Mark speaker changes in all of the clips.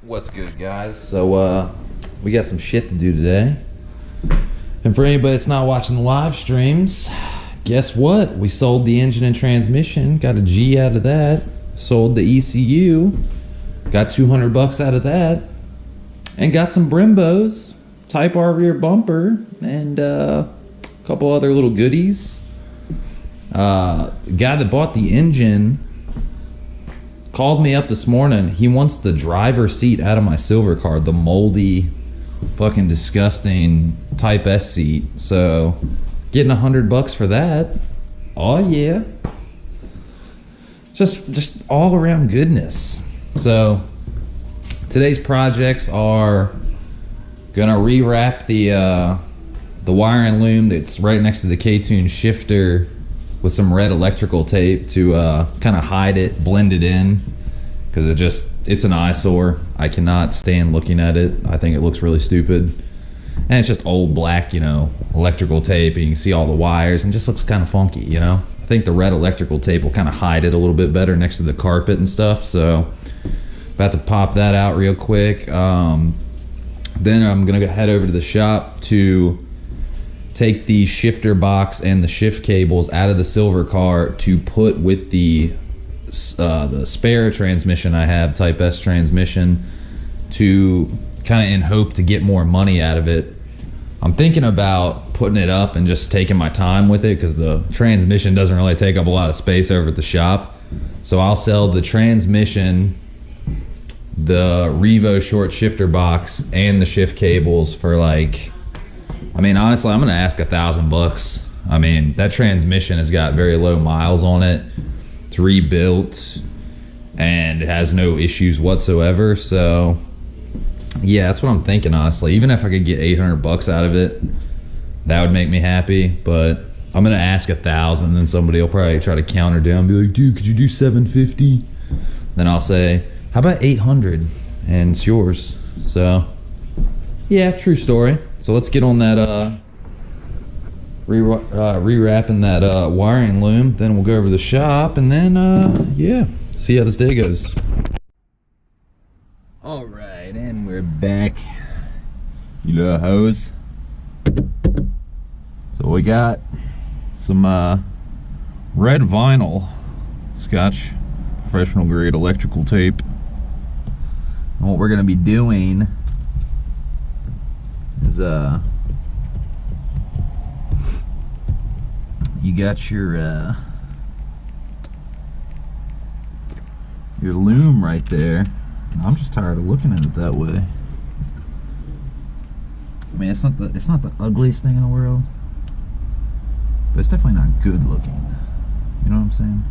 Speaker 1: What's good, guys? So we got some shit to do today, and for anybody that's not watching the live streams, guess what? We sold the engine and transmission, got a G out of that. Sold the ECU, got 200 bucks out of that, and got some Brimbos, Type R rear bumper, and a couple other little goodies. The guy that bought the engine called me up this morning. He wants the driver's seat out of my silver car, the moldy, fucking disgusting Type S seat. So getting 100 bucks for that. Oh yeah. Just all around goodness. So today's projects are gonna rewrap the wiring loom that's right next to the K-Tune shifter with some red electrical tape to kind of hide it, blend it in, because it's an eyesore. I cannot stand looking at it. I think it looks really stupid. And it's just old black, electrical tape, and you can see all the wires, and it just looks kind of funky, I think the red electrical tape will kind of hide it a little bit better next to the carpet and stuff. So about to pop that out real quick. Then I'm gonna head over to the shop to take the shifter box and the shift cables out of the silver car to put with the spare transmission I have, Type S transmission, to kind of in hope to get more money out of it. I'm thinking about putting it up and just taking my time with it, because the transmission doesn't really take up a lot of space over at the shop. So I'll sell the transmission, the Revo short shifter box, and the shift cables for honestly, I'm gonna ask $1,000. That transmission has got very low miles on it. It's rebuilt and it has no issues whatsoever. So yeah, that's what I'm thinking, honestly. Even if I could get 800 bucks out of it, that would make me happy. But I'm gonna ask 1,000, then somebody will probably try to counter down and be like, dude, could you do 750? Then I'll say, how about 800? And it's yours. So yeah, true story. So let's get on that rewrapping that wiring loom. Then we'll go over to the shop, and then yeah, see how this day goes. All right, and we're back. You little hoes. So we got some red vinyl, Scotch professional grade electrical tape. And what we're gonna be doing is you got your loom right there. I'm just tired of looking at it that way. It's not the ugliest thing in the world, but it's definitely not good looking. You know what I'm saying?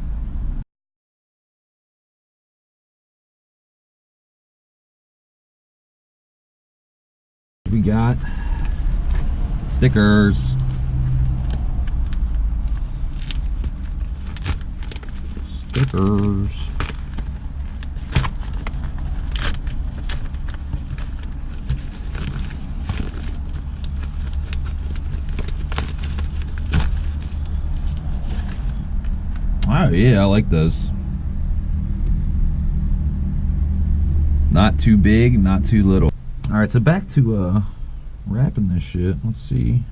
Speaker 1: We got stickers, oh yeah, I like those. Not too big, not too little. Alright, so back to wrapping this shit. Let's see.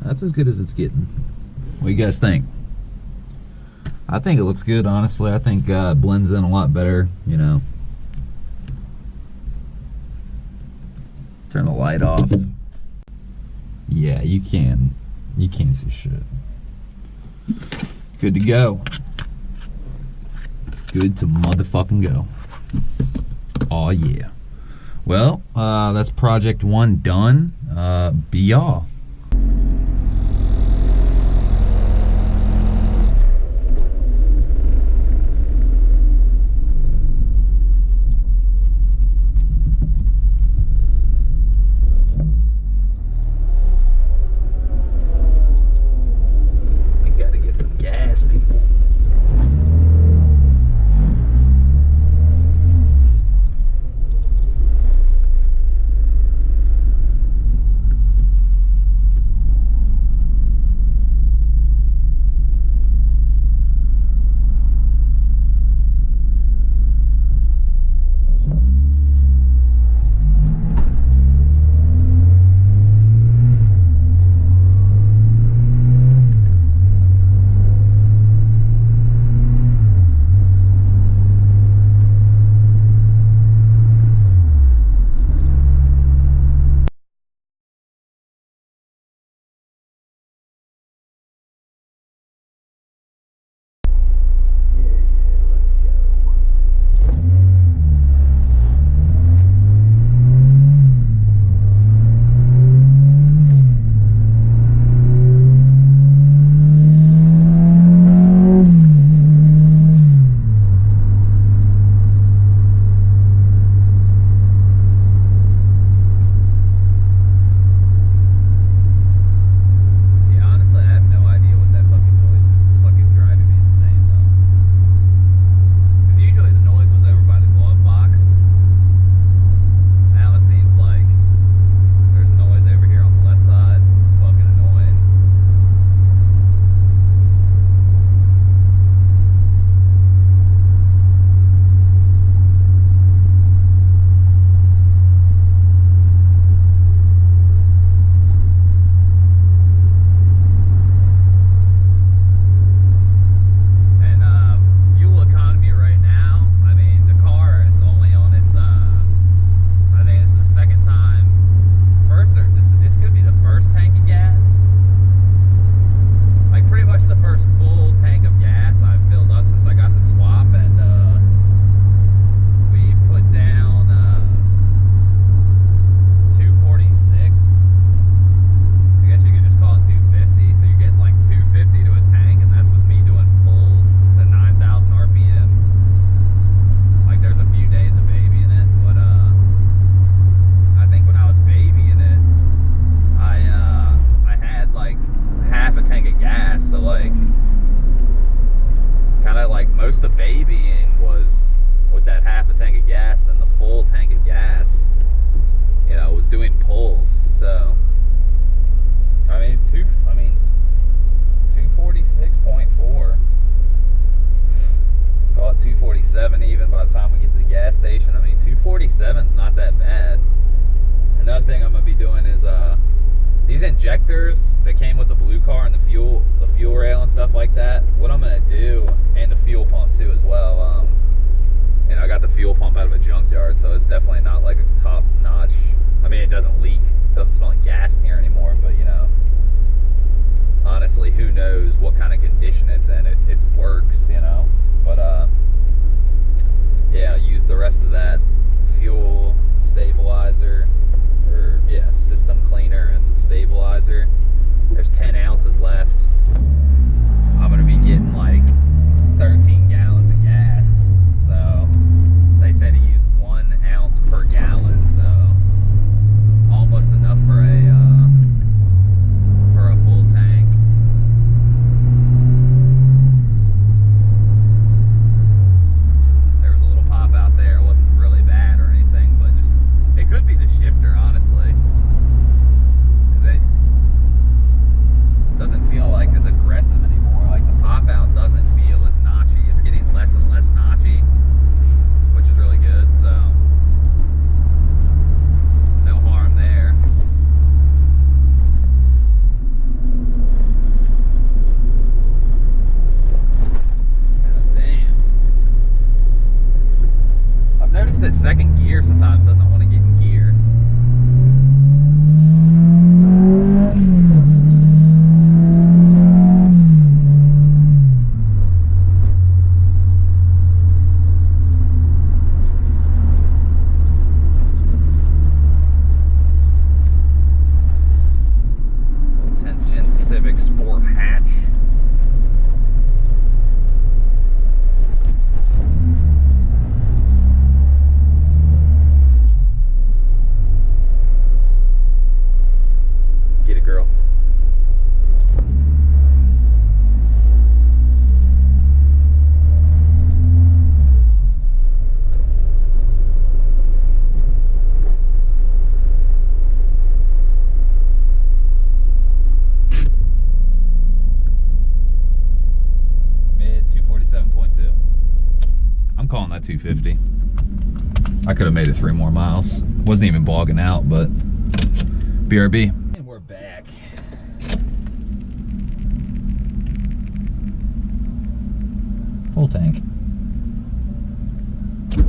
Speaker 1: That's as good as it's getting. What do you guys think? I think it looks good, honestly. I think it blends in a lot better, Turn the light off. Yeah, you can't see shit. Good to go. Good to motherfucking go. Oh yeah. Well, that's project 1 done. Be y'all. We gotta get some gas, people. Most of the babying was with that half a tank of gas, then the full tank of gas, you know, was doing pulls. So I mean 246.4, call it 247 even by the time we get to the gas station. I mean 247 is not that bad. Another thing I'm gonna be doing is these injectors that came with the blue car and the fuel rail and stuff like that, what I'm gonna do, and the fuel pump too as well, and I got the fuel pump out of a junkyard, so it's definitely not like a top notch. I mean, it doesn't leak, it doesn't smell like gas in here anymore, but you know, honestly, who knows what kind of condition it's in. It works, you know, but yeah, use the rest of that fuel stabilizer, or yeah, system cleaner and stabilizer. There's 10 ounces left. I'm gonna be getting like 13 gallons of gas, so they say to use 1 ounce per gallon, so calling that 250. I could have made it 3 more miles. Wasn't even bogging out, but BRB. And we're back. Full tank. Go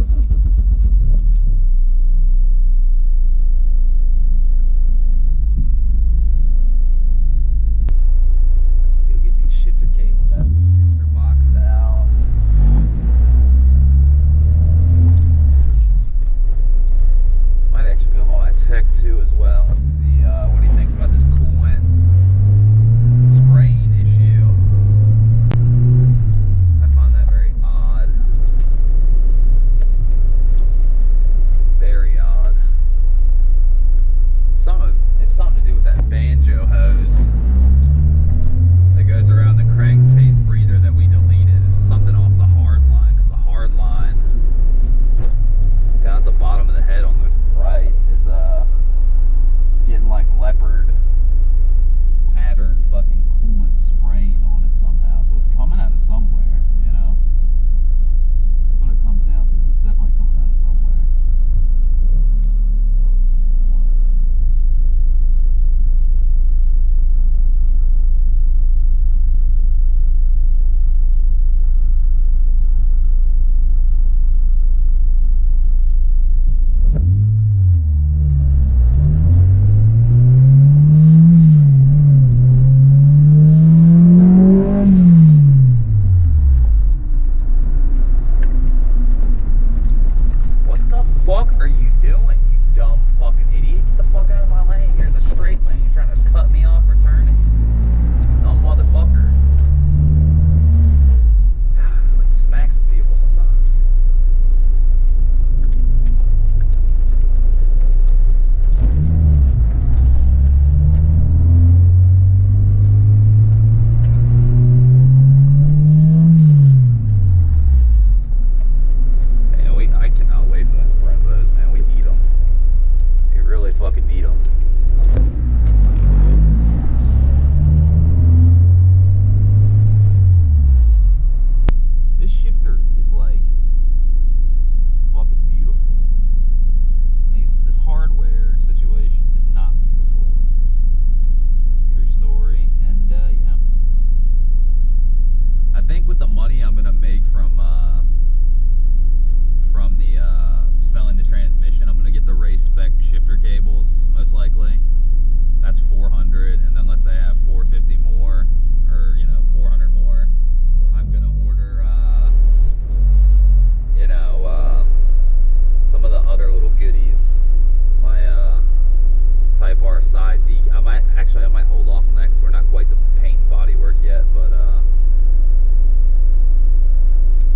Speaker 1: get these shifter cables out of the shifter box out. Might actually go on that tech too as well. Let's see what he thinks about this coolant spraying issue. I find that very odd. Very odd. It's something to do with that banjo hose that goes around the crankcase breather that we deleted. It's something off the hard line, because the hard line down at the bottom of the head on the right is getting like leopard pattern fucking coolant spraying on it somehow. So it's coming out of somewhere, you know? That's what it comes down to. It's definitely coming out of somewhere. Fuck are you doing, you dumb fucking idiot? Get the fuck out of my lane. You're in the straight lane. You're trying to cut me off or turn it. Dumb motherfucker. I like to smack some people sometimes. I cannot wait for those Brembos, man. We need them. We really fucking need them. This shifter is like fucking beautiful. And this hardware situation is not beautiful. True story. And yeah. I think with the money I'm gonna make from the selling the transmission, I'm gonna get the race spec shifter cables most likely. That's 400, and then let's say I have 450 more, or 400 more. I'm gonna order some of the other little goodies. My Type R side I might hold off on that because we're not quite the paint and body work yet, but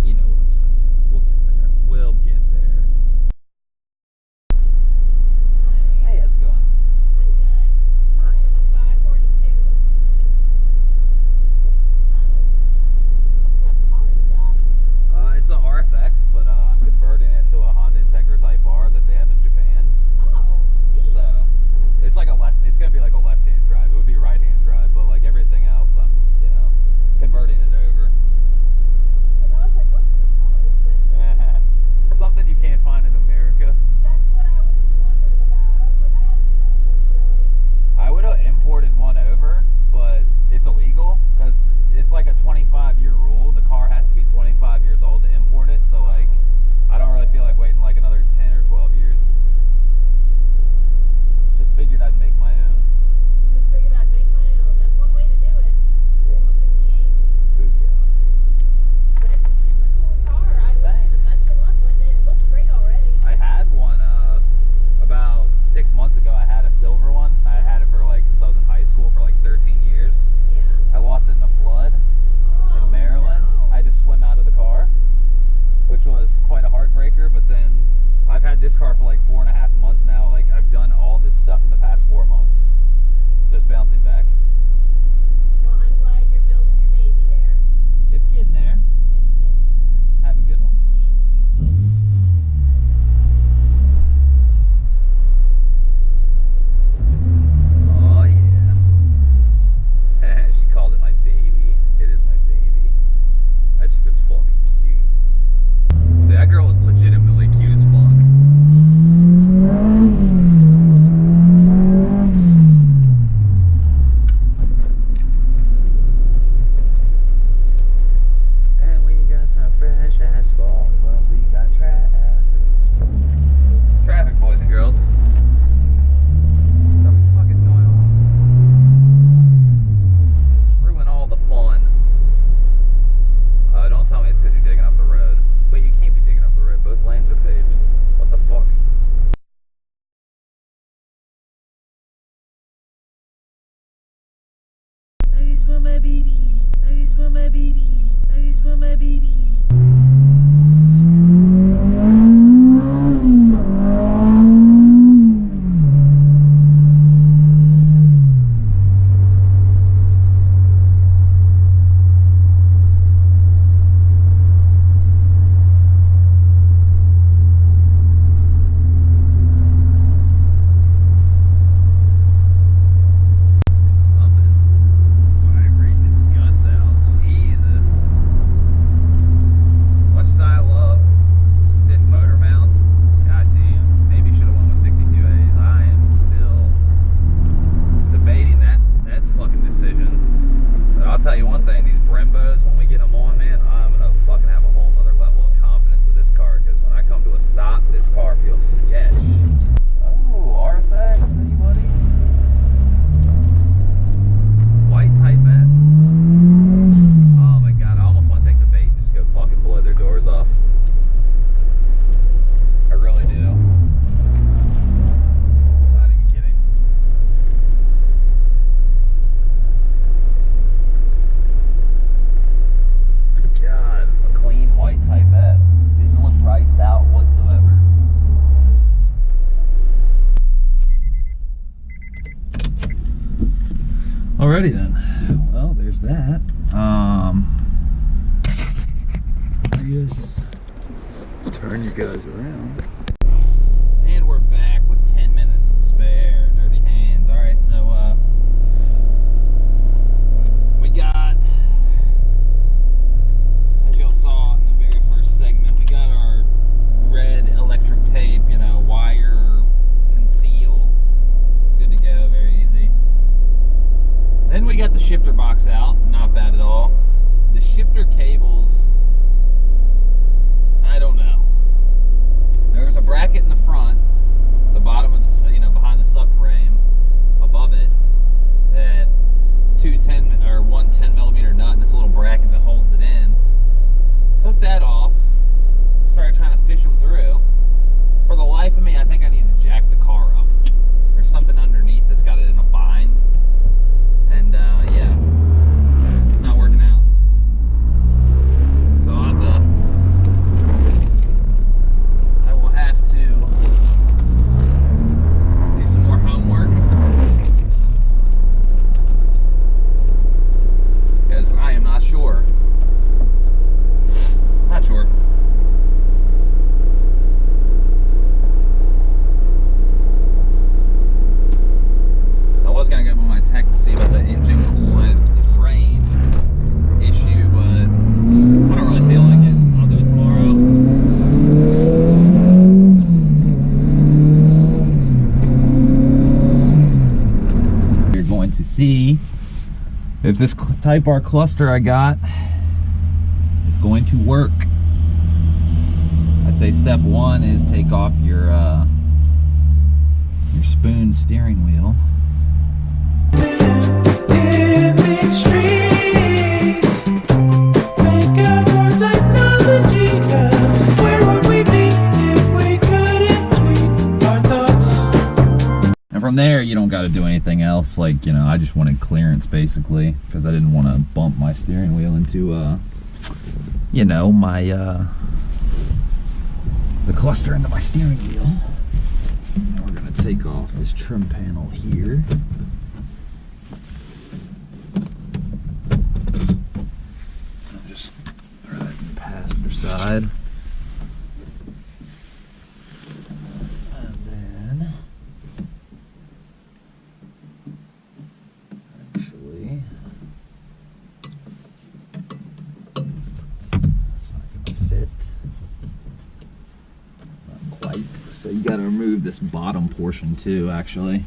Speaker 1: you know what I'm saying. We'll get there. We'll get there. Hey, how's it going?
Speaker 2: I'm good.
Speaker 1: Nice.
Speaker 2: 542. What kind of car is that?
Speaker 1: It's a RSX, but I'm converting it to a Honda Integra Type R that they have in Japan.
Speaker 2: Oh, neat.
Speaker 1: So it's like it's gonna be like a left-hand drive. It would be right-hand drive, but like everything else, I'm converting it over.
Speaker 2: But I was like, what kind of car is it?
Speaker 1: Something you can't find in America.
Speaker 2: That's what I was wondering about. I was like, I haven't seen this really.
Speaker 1: I would have imported one over, but it's illegal because it's like a 25-year rule. The car has to be 25 years old to import it. So like, I don't really feel like waiting like another 10 or 12 years. Just figured I'd make my own.
Speaker 2: Just figured I'd make my own. That's one way to do it. 168.
Speaker 1: Ooh, yeah.
Speaker 2: But it's a super cool car. I wish you the best of luck with it. It looks great already.
Speaker 1: I had one about 6 months ago. I had a silver one. I had it for like since I was in high school for like 13 years.
Speaker 2: Yeah.
Speaker 1: I lost it in a flood in Maryland.
Speaker 2: No.
Speaker 1: I had to swim out of the car, which was quite a heartbreaker. But then I've had this car for like 4.5 months now. Like I've done all this stuff in the past 4 months, just bouncing back.
Speaker 2: Well, I'm glad you're building your baby there.
Speaker 1: It's getting there.
Speaker 2: It's getting there.
Speaker 1: Have a good one. Oh yeah. She called it my baby. It is my baby. That chick was fucking cute. Dude, I fault, but we got traffic. Traffic, boys and girls. What the fuck is going on? Ruin all the fun. Don't tell me it's because you're digging up the road. Wait, you can't be digging up the road. Both lanes are paved. What the fuck? I just want my baby. I just want my baby. I just want my baby. Alrighty then. Well, there's that. I guess turn you guys around. And we're back with 10 minutes to spare. Dirty hands. Alright, so we got, as y'all saw in the very first segment, we got our red electric tape, you know, wire, conceal. Good to go, very easy. Then we got the shifter box out, not bad at all. The shifter cables, I don't know. There's a bracket in the front, the bottom of the, you know, behind the subframe, above it, that it's one 10 millimeter nut, and this little bracket that holds it in. Took that off, started trying to fish them through. For the life of me, I think I need to jack the car up. There's something underneath that's got it in a bind. And yeah, it's not working out. So I will have to do some more homework, because I am not sure. Not sure. I was gonna go with my tech to see about the engine coolant spraying issue, but I don't really feel like it. I'll do it tomorrow. You're going to see if this Type R cluster I got is going to work. I'd say step one is take off your spoon steering wheel.
Speaker 3: In these streets, thank God for technology, 'cause where would we be if we couldn't tweet our thoughts?
Speaker 1: And from there, you don't got to do anything else. Like, you know, I just wanted clearance basically, because I didn't want to bump my steering wheel into, you know, my, the cluster into my steering wheel. And we're going to take off this trim panel here. Just throw that in the passenger side. And then, actually, that's not going to fit. Not quite. So you got to remove this bottom portion too, actually.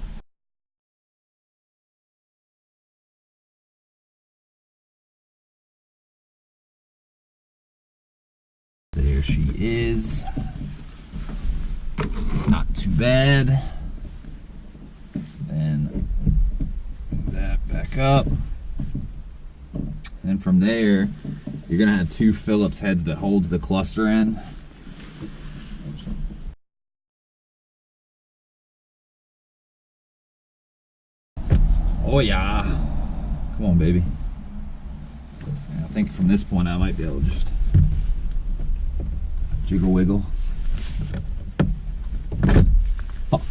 Speaker 1: There she is. Not too bad. Then move that back up. And from there, you're gonna have two Phillips heads that holds the cluster in. Oh yeah. Come on, baby. I think from this point I might be able to just jiggle wiggle. Oh.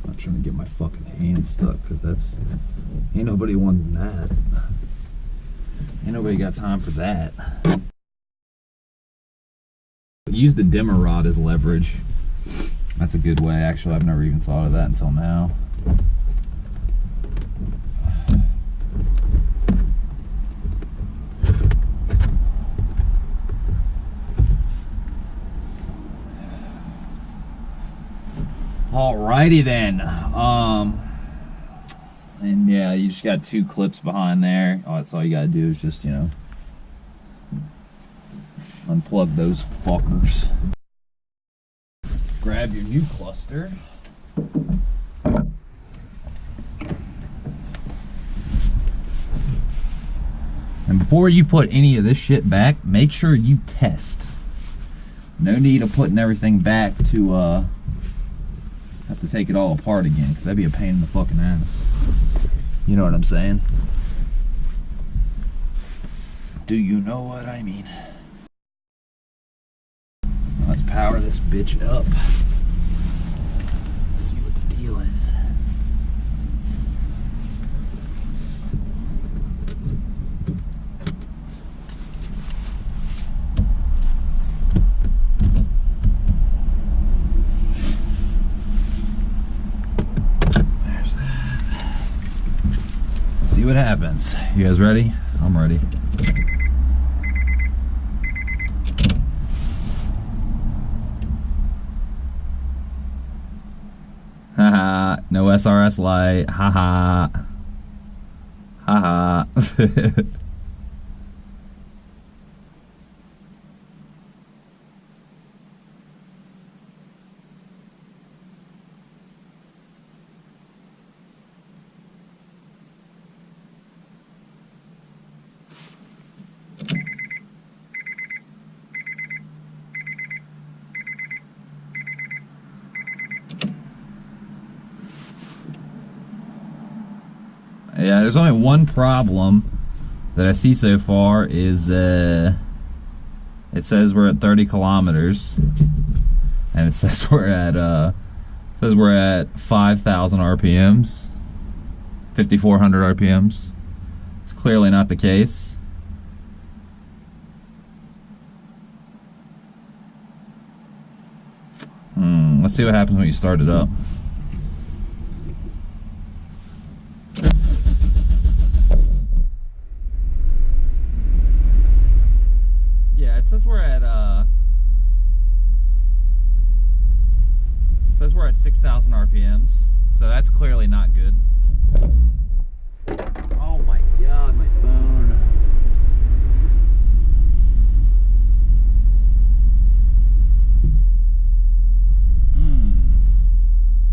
Speaker 1: I'm not trying to get my fucking hand stuck because that's ain't nobody wanting that. Ain't nobody got time for that. Use the dimmer rod as leverage. That's a good way. Actually, I've never even thought of that until now. Alrighty then. And yeah, you just got two clips behind there. Oh, that's all you gotta do is just, you know, unplug those fuckers. Grab your new cluster. And before you put any of this shit back, make sure you test. No need of putting everything back to have to take it all apart again, because that'd be a pain in the fucking ass. You know what I'm saying? Do you know what I mean? Let's power this bitch up. Let's see what the deal is. There's that. See what happens. You guys ready? I'm ready. Haha, no SRS light. Haha. Haha. Yeah, there's only one problem that I see so far is it says we're at 30 kilometers, and it says we're at 5,000 RPMs, 5,400 RPMs. It's clearly not the case. Let's see what happens when you start it up. It says we're at 6,000 RPMs, so that's clearly not good. Oh my god, my phone.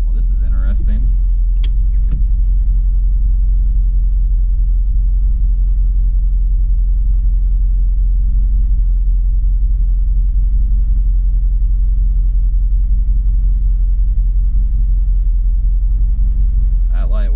Speaker 1: Well, this is interesting. That light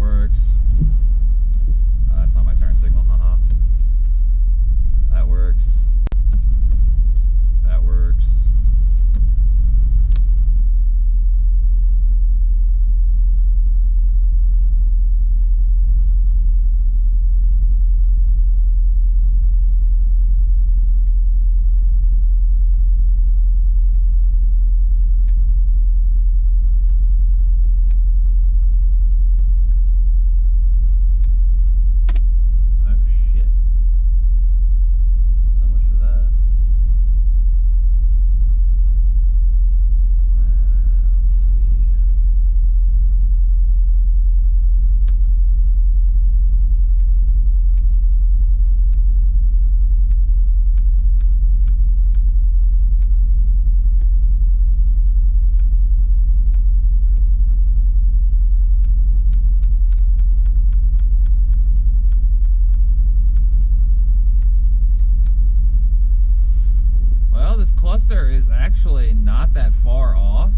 Speaker 1: cluster is actually not that far off.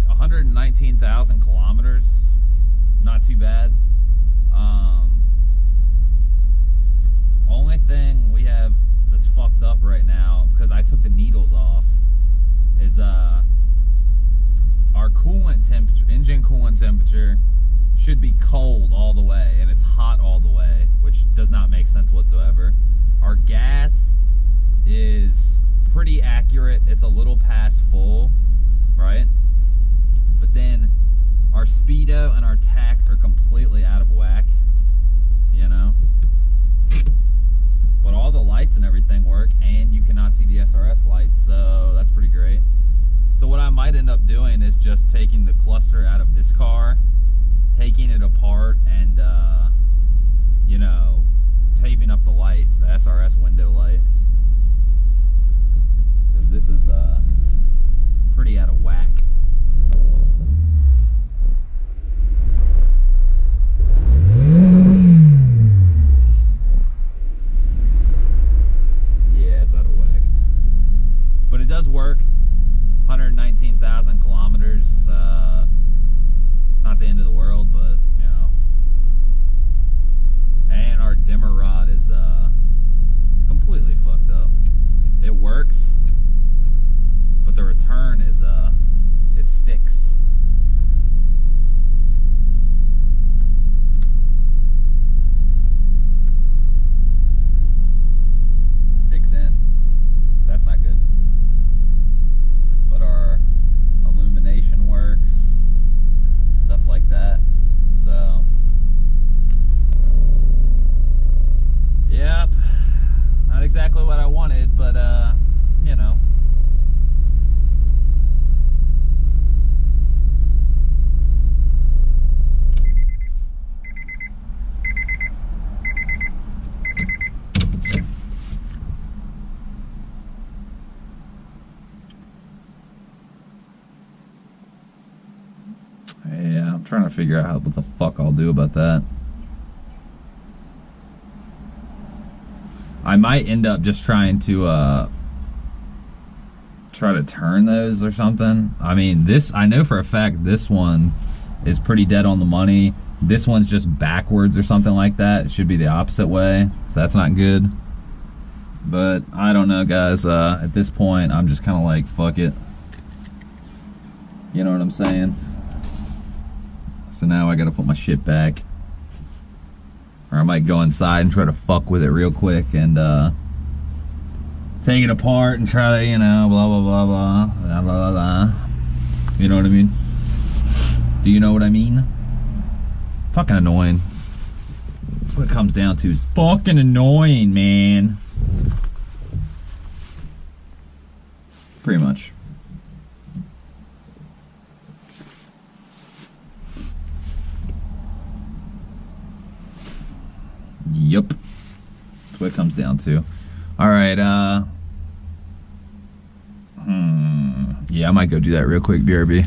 Speaker 1: 119,000 kilometers, not too bad. Only thing we have that's fucked up right now, because I took the needles off, is our coolant temperature, engine coolant temperature, should be cold all the way, and it's hot all the way, which does not make sense whatsoever. Our gas is pretty accurate. It's a little past full, right? But then our speedo and our tack are completely out of whack, you know? But all the lights and everything work, and you cannot see the SRS lights, so that's pretty great. So what I might end up doing is just taking the cluster out of this car, taking it apart, and you know, taping up the light, the SRS window light, because this is pretty out of whack. Yeah, it's out of whack, but it does work. 119,000 kilometers, not the end of the world, but you know. And our dimmer rod is completely fucked up. It works, but the return is it sticks. Sticks in. So that's not good. But our illumination works, stuff like that. So yep, not exactly what I wanted, but you know. Yeah, I'm trying to figure out what the fuck I'll do about that. I might end up just trying to try to turn those or something. I mean, this, I know for a fact this one is pretty dead on the money. This one's just backwards or something like that. It should be the opposite way, so that's not good. But I don't know, guys. At this point, I'm just kind of like, fuck it. You know what I'm saying? So now I gotta put my shit back. Or I might go inside and try to fuck with it real quick and take it apart and try to, you know, blah blah blah blah blah blah blah. You know what I mean? Do you know what I mean? Fucking annoying. That's what it comes down to, is fucking annoying, man. Pretty much. Yep. That's what it comes down to. Alright, yeah, I might go do that real quick, BRB.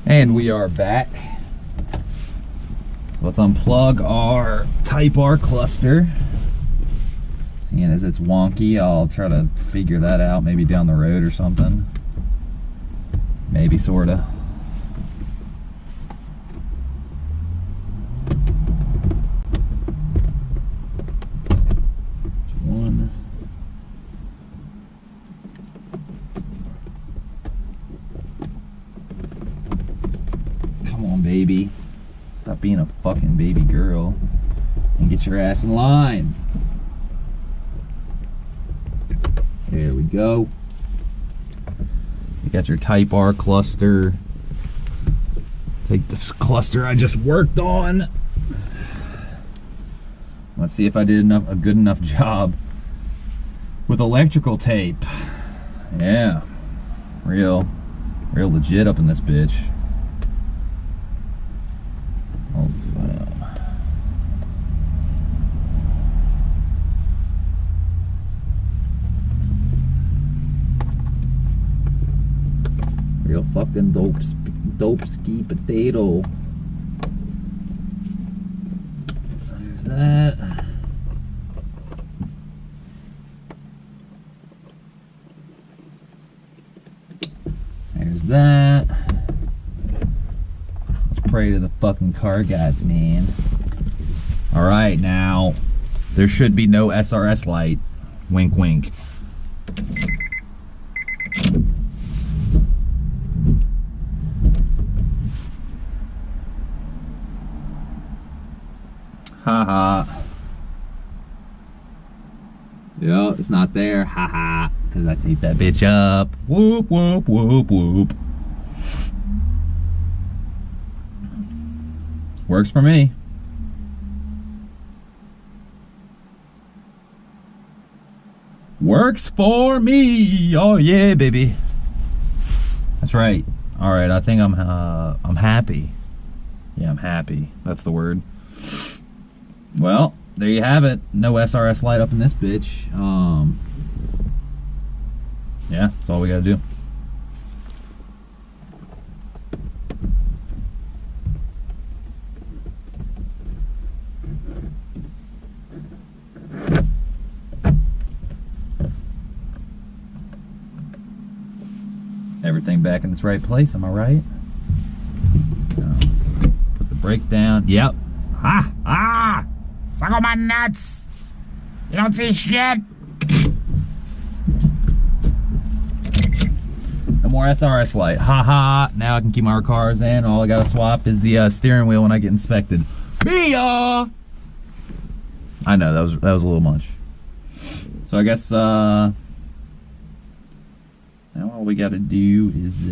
Speaker 1: And we are back. So let's unplug our Type R cluster. Seeing as it's wonky, I'll try to figure that out maybe down the road or something. Maybe, sorta. One. Come on, baby. Stop being a fucking baby girl and get your ass in line. There we go. You got your Type R cluster. Take this cluster I just worked on. Let's see if I did a good enough job with electrical tape. Yeah, real legit up in this bitch. Holy fuck. Real fucking dope ski potato. that. There's that. Let's pray to the fucking car gods, man. Alright, now, there should be no SRS light. Wink, wink. Haha. Yo, it's not there. Haha. Because I taped that bitch up. Whoop, whoop, whoop, whoop. Works for me. Works for me. Oh yeah, baby. That's right. All right, I think I'm happy. Yeah, I'm happy. That's the word. Well, there you have it. No SRS light up in this bitch. Yeah, that's all we gotta do. Everything back in its right place, am I right? Put the brake down. Yep. Suck on my nuts! You don't see shit! No more SRS light. Haha. Now I can keep my cars in. All I gotta swap is the steering wheel when I get inspected. I know, that was a little much. So I guess now all we gotta do is